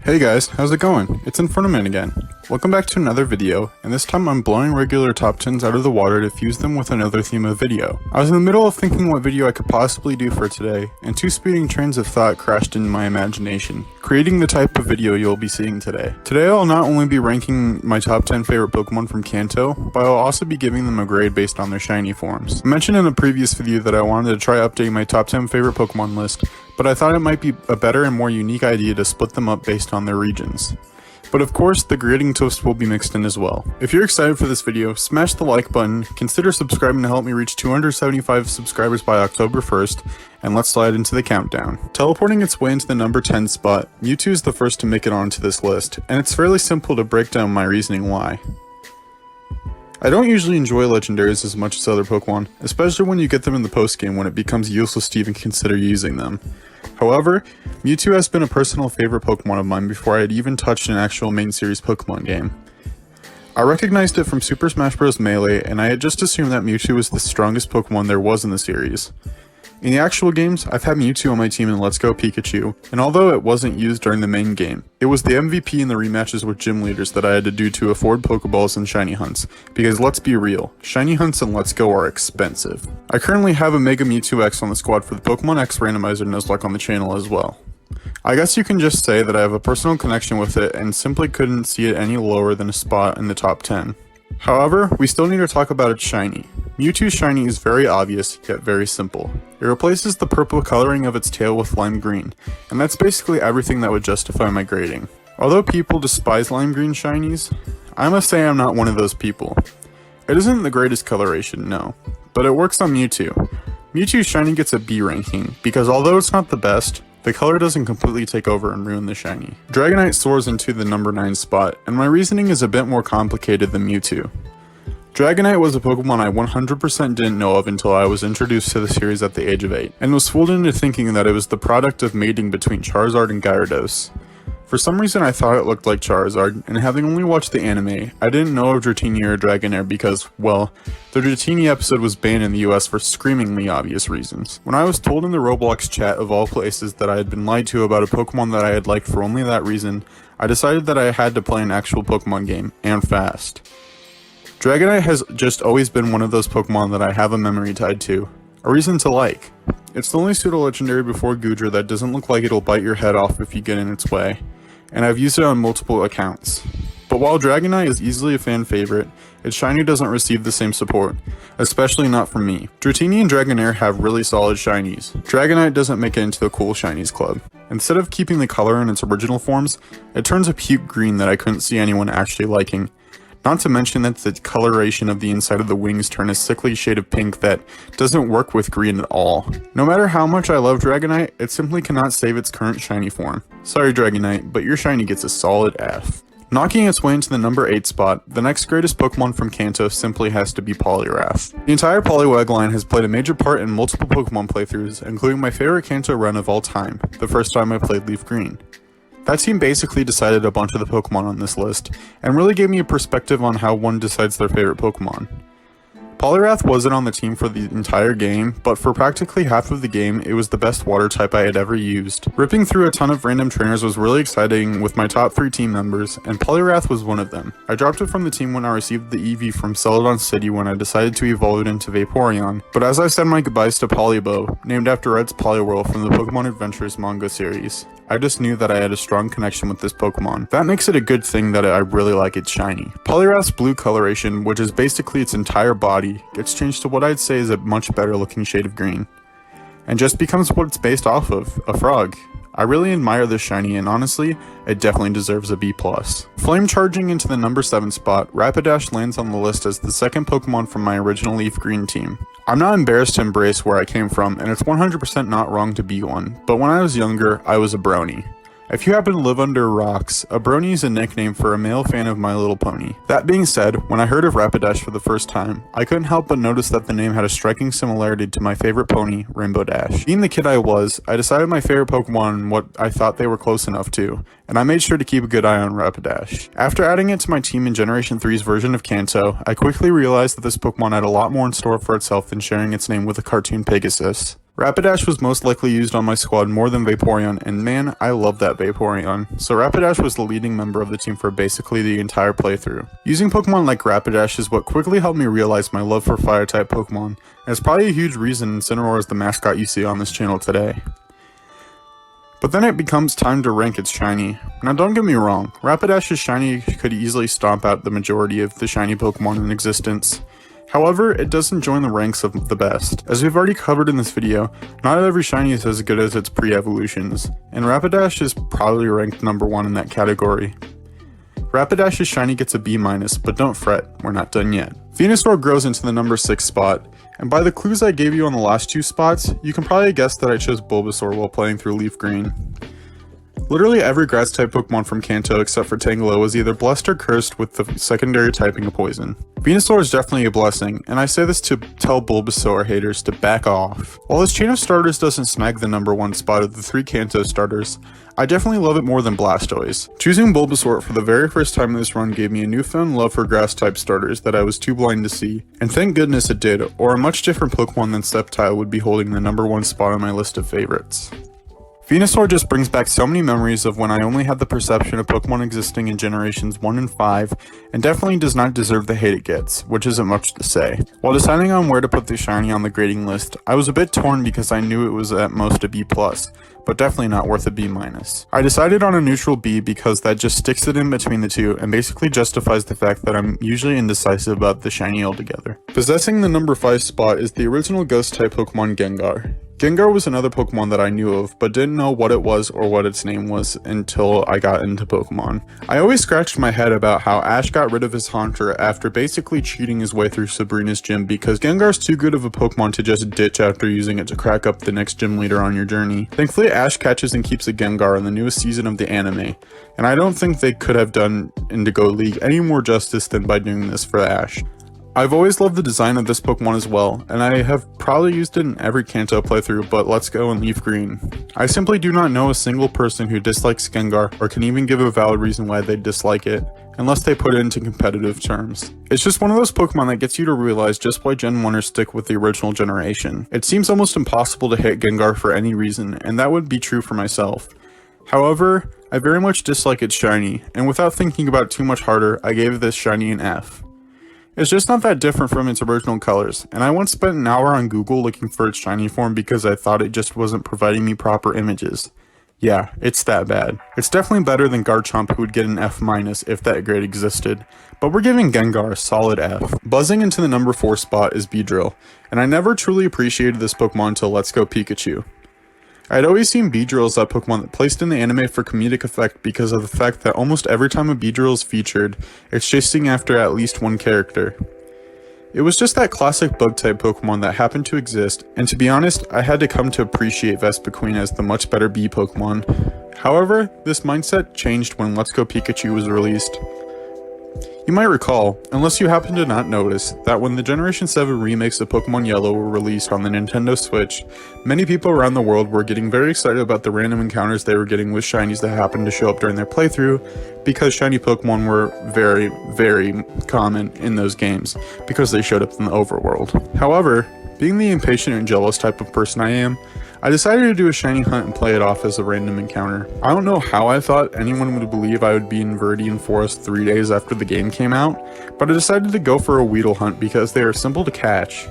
Hey guys, how's it going? It's Infernoman again. Welcome back to another video, and this time I'm blowing regular top 10s out of the water to fuse them with another theme of video. I was in the middle of thinking what video I could possibly do for today, and two speeding trains of thought crashed into my imagination, creating the type of video you'll be seeing today. Today I'll not only be ranking my top 10 favorite Pokemon from Kanto, but I'll also be giving them a grade based on their shiny forms. I mentioned in a previous video that I wanted to try updating my top 10 favorite Pokemon list, but I thought it might be a better and more unique idea to split them up based on their regions. But of course, the grading twist will be mixed in as well. If you're excited for this video, smash the like button, consider subscribing to help me reach 275 subscribers by October 1st, and let's slide into the countdown. Teleporting its way into the number 10 spot, Mewtwo is the first to make it onto this list, and it's fairly simple to break down my reasoning why. I don't usually enjoy legendaries as much as other Pokemon, especially when you get them in the postgame when it becomes useless to even consider using them. However, Mewtwo has been a personal favorite Pokemon of mine before I had even touched an actual main series Pokemon game. I recognized it from Super Smash Bros. Melee, and I had just assumed that Mewtwo was the strongest Pokemon there was in the series. In the actual games, I've had Mewtwo on my team in Let's Go Pikachu, and although it wasn't used during the main game, it was the MVP in the rematches with gym leaders that I had to do to afford Pokeballs and shiny hunts, because let's be real, shiny hunts and Let's Go are expensive. I currently have a Mega Mewtwo X on the squad for the Pokemon X Randomizer Nuzlocke on the channel as well. I guess you can just say that I have a personal connection with it and simply couldn't see it any lower than a spot in the top 10. However, we still need to talk about its shiny. Mewtwo's shiny is very obvious, yet very simple. It replaces the purple coloring of its tail with lime green, and that's basically everything that would justify my grading. Although people despise lime green shinies, I must say I'm not one of those people. It isn't the greatest coloration, no, but it works on Mewtwo. Mewtwo's shiny gets a B ranking, because although it's not the best, the color doesn't completely take over and ruin the shiny. Dragonite soars into the number 9 spot, and my reasoning is a bit more complicated than Mewtwo. Dragonite was a Pokemon I 100% didn't know of until I was introduced to the series at the age of 8, and was fooled into thinking that it was the product of mating between Charizard and Gyarados. For some reason I thought it looked like Charizard, and having only watched the anime, I didn't know of Dratini or Dragonair because, well, the Dratini episode was banned in the US for screamingly obvious reasons. When I was told in the Roblox chat of all places that I had been lied to about a Pokemon that I had liked for only that reason, I decided that I had to play an actual Pokemon game, and fast. Dragonite has just always been one of those Pokemon that I have a memory tied to, a reason to like. It's the only pseudo-legendary before Goodra that doesn't look like it'll bite your head off if you get in its way, and I've used it on multiple accounts. But while Dragonite is easily a fan favorite, its shiny doesn't receive the same support, especially not from me. Dratini and Dragonair have really solid shinies. Dragonite doesn't make it into the cool shinies club. Instead of keeping the color in its original forms, it turns a puke green that I couldn't see anyone actually liking. Not to mention that the coloration of the inside of the wings turn a sickly shade of pink that doesn't work with green at all. No matter how much I love Dragonite, it simply cannot save its current shiny form. Sorry Dragonite, but your shiny gets a solid F. Knocking its way into the number 8 spot, the next greatest Pokemon from Kanto simply has to be Poliwrath. The entire Poliwag line has played a major part in multiple Pokemon playthroughs, including my favorite Kanto run of all time, the first time I played Leaf Green. That team basically decided a bunch of the Pokemon on this list, and really gave me a perspective on how one decides their favorite Pokemon. Poliwrath wasn't on the team for the entire game, but for practically half of the game, it was the best water type I had ever used. Ripping through a ton of random trainers was really exciting with my top 3 team members, and Poliwrath was one of them. I dropped it from the team when I received the EV from Celadon City when I decided to evolve it into Vaporeon, but as I said my goodbyes to Polibow, named after Red's Poliwhirl from the Pokemon Adventures manga series, I just knew that I had a strong connection with this Pokemon. That makes it a good thing that I really like its shiny. Poliwrath's blue coloration, which is basically its entire body, gets changed to what I'd say is a much better looking shade of green, and just becomes what it's based off of, a frog. I really admire this shiny, and honestly, it definitely deserves a B+. Flame charging into the number 7 spot, Rapidash lands on the list as the second Pokemon from my original Leaf Green team. I'm not embarrassed to embrace where I came from, and it's 100% not wrong to be one, but when I was younger, I was a brony. If you happen to live under rocks, a brony is a nickname for a male fan of My Little Pony. That being said, when I heard of Rapidash for the first time, I couldn't help but notice that the name had a striking similarity to my favorite pony, Rainbow Dash. Being the kid I was, I decided my favorite Pokemon and what I thought they were close enough to, and I made sure to keep a good eye on Rapidash. After adding it to my team in Generation 3's version of Kanto, I quickly realized that this Pokemon had a lot more in store for itself than sharing its name with a cartoon Pegasus. Rapidash was most likely used on my squad more than Vaporeon, and man, I love that Vaporeon. So Rapidash was the leading member of the team for basically the entire playthrough. Using Pokemon like Rapidash is what quickly helped me realize my love for Fire-type Pokemon, and it's probably a huge reason Incineroar is the mascot you see on this channel today. But then it becomes time to rank its shiny. Now don't get me wrong, Rapidash's shiny could easily stomp out the majority of the shiny Pokemon in existence. However, it doesn't join the ranks of the best. As we've already covered in this video, not every shiny is as good as its pre-evolutions, and Rapidash is probably ranked number 1 in that category. Rapidash's shiny gets a B-, but don't fret, we're not done yet. Venusaur grows into the number 6 spot, and by the clues I gave you on the last 2 spots, you can probably guess that I chose Bulbasaur while playing through Leaf Green. Literally every grass-type Pokemon from Kanto except for Tangela was either blessed or cursed with the secondary typing of poison. Venusaur is definitely a blessing, and I say this to tell Bulbasaur haters to back off. While this chain of starters doesn't snag the number 1 spot of the 3 Kanto starters, I definitely love it more than Blastoise. Choosing Bulbasaur for the very first time in this run gave me a newfound love for grass-type starters that I was too blind to see, and thank goodness it did, or a much different Pokemon than Sceptile would be holding the number 1 spot on my list of favorites. Venusaur just brings back so many memories of when I only had the perception of Pokemon existing in generations 1 and 5, and definitely does not deserve the hate it gets, which isn't much to say. While deciding on where to put the shiny on the grading list, I was a bit torn because I knew it was at most a B+, but definitely not worth a B-. I decided on a neutral B because that just sticks it in between the two and basically justifies the fact that I'm usually indecisive about the shiny altogether. Possessing the number 5 spot is the original ghost-type Pokemon Gengar. Gengar was another Pokemon that I knew of, but didn't know what it was or what its name was until I got into Pokemon. I always scratched my head about how Ash got rid of his Haunter after basically cheating his way through Sabrina's gym because Gengar's too good of a Pokemon to just ditch after using it to crack up the next gym leader on your journey. Thankfully, Ash catches and keeps a Gengar in the newest season of the anime, and I don't think they could have done Indigo League any more justice than by doing this for Ash. I've always loved the design of this Pokemon as well, and I have probably used it in every Kanto playthrough but Let's Go and Leaf Green. I simply do not know a single person who dislikes Gengar or can even give a valid reason why they dislike it, unless they put it into competitive terms. It's just one of those Pokemon that gets you to realize just why Gen 1ers stick with the original generation. It seems almost impossible to hate Gengar for any reason, and that would be true for myself. However, I very much dislike its shiny, and without thinking about it too much harder, I gave this shiny an F. It's just not that different from its original colors, and I once spent an hour on Google looking for its shiny form because I thought it just wasn't providing me proper images. Yeah, it's that bad. It's definitely better than Garchomp, who would get an F- if that grade existed, but we're giving Gengar a solid F. Buzzing into the number 4 spot is Beedrill, and I never truly appreciated this Pokemon until Let's Go Pikachu. I had always seen Beedrill as that Pokemon that placed in the anime for comedic effect because of the fact that almost every time a Beedrill is featured, it's chasing after at least one character. It was just that classic bug-type Pokemon that happened to exist, and to be honest, I had to come to appreciate Vespiquen as the much better bee Pokemon. However, this mindset changed when Let's Go Pikachu was released. You might recall, unless you happen to not notice, that when the Generation 7 remakes of Pokemon Yellow were released on the Nintendo Switch, many people around the world were getting very excited about the random encounters they were getting with shinies that happened to show up during their playthrough, because shiny Pokemon were very, very common in those games, because they showed up in the overworld. However, being the impatient and jealous type of person I am, I decided to do a shiny hunt and play it off as a random encounter. I don't know how I thought anyone would believe I would be in Viridian Forest 3 days after the game came out, but I decided to go for a Weedle hunt because they are simple to catch.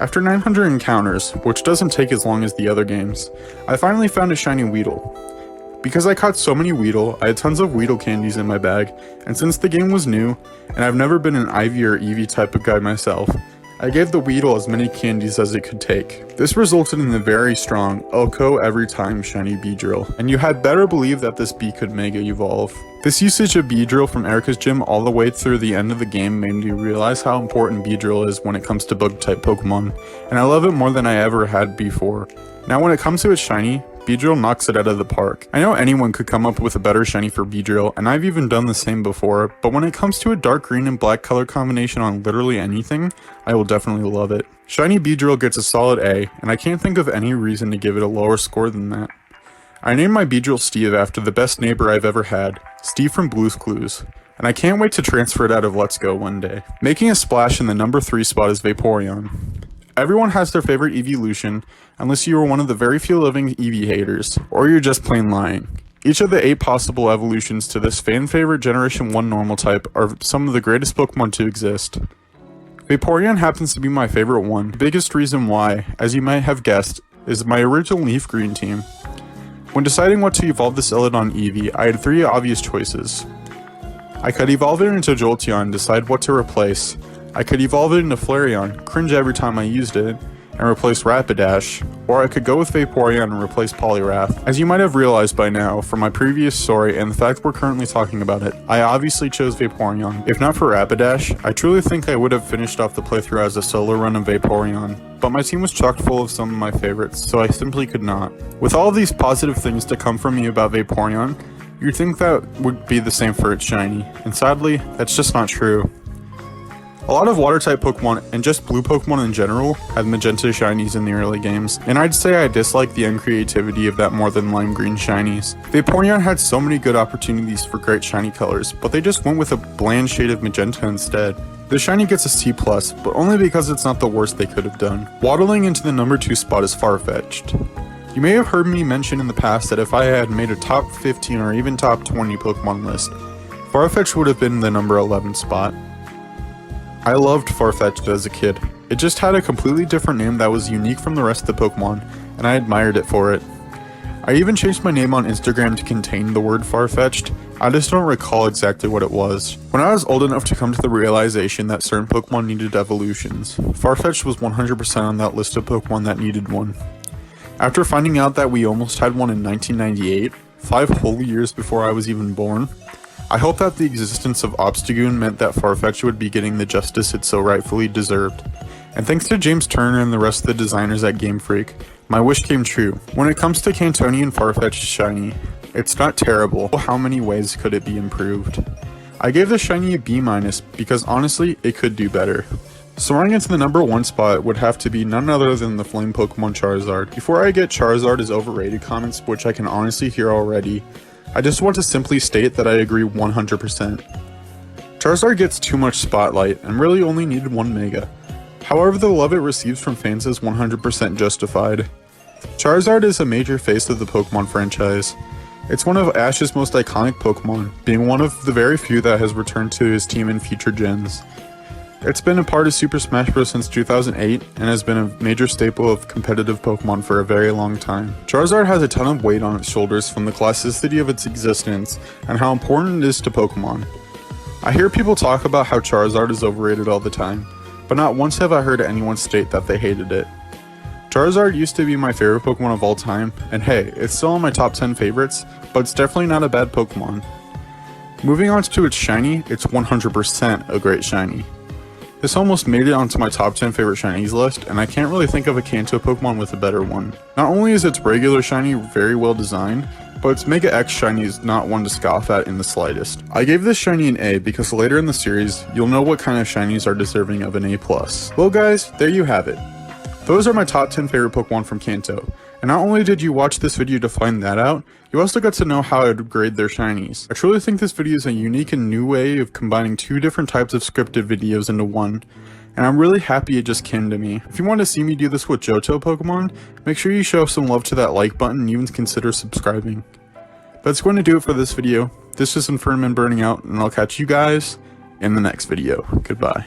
After 900 encounters, which doesn't take as long as the other games, I finally found a shiny Weedle. Because I caught so many Weedle, I had tons of Weedle candies in my bag, and since the game was new, and I've never been an Ivy or Eevee type of guy myself, I gave the Weedle as many candies as it could take. This resulted in a very strong Elko every time shiny Beedrill, and you had better believe that this bee could Mega Evolve. This usage of Beedrill from Erica's gym all the way through the end of the game made me realize how important Beedrill is when it comes to bug-type Pokemon, and I love it more than I ever had before. Now when it comes to its shiny, Beedrill knocks it out of the park. I know anyone could come up with a better shiny for Beedrill, and I've even done the same before, but when it comes to a dark green and black color combination on literally anything, I will definitely love it. Shiny Beedrill gets a solid A, and I can't think of any reason to give it a lower score than that. I named my Beedrill Steve after the best neighbor I've ever had, Steve from Blue's Clues, and I can't wait to transfer it out of Let's Go one day. Making a splash in the number 3 spot is Vaporeon. Everyone has their favorite evolution, unless you are one of the very few living Eevee haters, or you're just plain lying. Each of the 8 possible evolutions to this fan-favorite Generation 1 normal type are some of the greatest Pokemon to exist. Vaporeon happens to be my favorite one. The biggest reason why, as you might have guessed, is my original Leaf Green team. When deciding what to evolve this Celadon Eevee, I had 3 obvious choices. I could evolve it into Jolteon and decide what to replace. I could evolve it into Flareon, cringe every time I used it, and replace Rapidash, or I could go with Vaporeon and replace Poliwrath. As you might have realized by now from my previous story and the fact we're currently talking about it, I obviously chose Vaporeon. If not for Rapidash, I truly think I would have finished off the playthrough as a solo run of Vaporeon, but my team was chock full of some of my favorites, so I simply could not. With all of these positive things to come from me about Vaporeon, you'd think that would be the same for its shiny, and sadly, that's just not true. A lot of water-type Pokemon, and just blue Pokemon in general, had magenta shinies in the early games, and I'd say I dislike the uncreativity of that more than lime green shinies. Vaporeon had so many good opportunities for great shiny colors, but they just went with a bland shade of magenta instead. The shiny gets a C+, but only because it's not the worst they could have done. Waddling into the number 2 spot is far-fetched. You may have heard me mention in the past that if I had made a top 15 or even top 20 Pokemon list, Farfetch'd would have been the number 11 spot. I loved Farfetch'd as a kid. It just had a completely different name that was unique from the rest of the Pokemon, and I admired it for it. I even changed my name on Instagram to contain the word Farfetch'd. I just don't recall exactly what it was. When I was old enough to come to the realization that certain Pokemon needed evolutions, Farfetch'd was 100% on that list of Pokemon that needed one. After finding out that we almost had one in 1998, 5 whole years before I was even born, I hope that the existence of Obstagoon meant that Farfetch'd would be getting the justice it so rightfully deserved. And thanks to James Turner and the rest of the designers at Game Freak, my wish came true. When it comes to Cantonian Farfetch'd shiny, it's not terrible. How many ways could it be improved? I gave the shiny a B- because honestly, it could do better. Soaring into the number 1 spot would have to be none other than the flame Pokemon Charizard. Before I get Charizard is overrated comments, which I can honestly hear already, I just want to simply state that I agree 100%. Charizard gets too much spotlight and really only needed 1 Mega. However, the love it receives from fans is 100% justified. Charizard is a major face of the Pokemon franchise. It's one of Ash's most iconic Pokemon, being one of the very few that has returned to his team in future gens. It's been a part of Super Smash Bros. Since 2008 and has been a major staple of competitive Pokemon for a very long time. Charizard has a ton of weight on its shoulders from the classicity of its existence and how important it is to Pokemon. I hear people talk about how Charizard is overrated all the time, but not once have I heard anyone state that they hated it. Charizard used to be my favorite Pokemon of all time, and hey, it's still in my top 10 favorites, but it's definitely not a bad Pokemon. Moving on to its shiny, it's 100% a great shiny. This almost made it onto my top 10 favorite shinies list, and I can't really think of a Kanto Pokemon with a better one. Not only is its regular shiny very well designed, but its Mega X shiny is not one to scoff at in the slightest. I gave this shiny an A because later in the series, you'll know what kind of shinies are deserving of an A+. Well guys, there you have it. Those are my top 10 favorite Pokemon from Kanto. And not only did you watch this video to find that out, you also got to know how I'd grade their shinies. I truly think this video is a unique and new way of combining 2 different types of scripted videos into one, and I'm really happy it just came to me. If you want to see me do this with Johto Pokemon, make sure you show some love to that like button and even consider subscribing. That's going to do it for this video. This is Infernum Burning Out, and I'll catch you guys in the next video. Goodbye.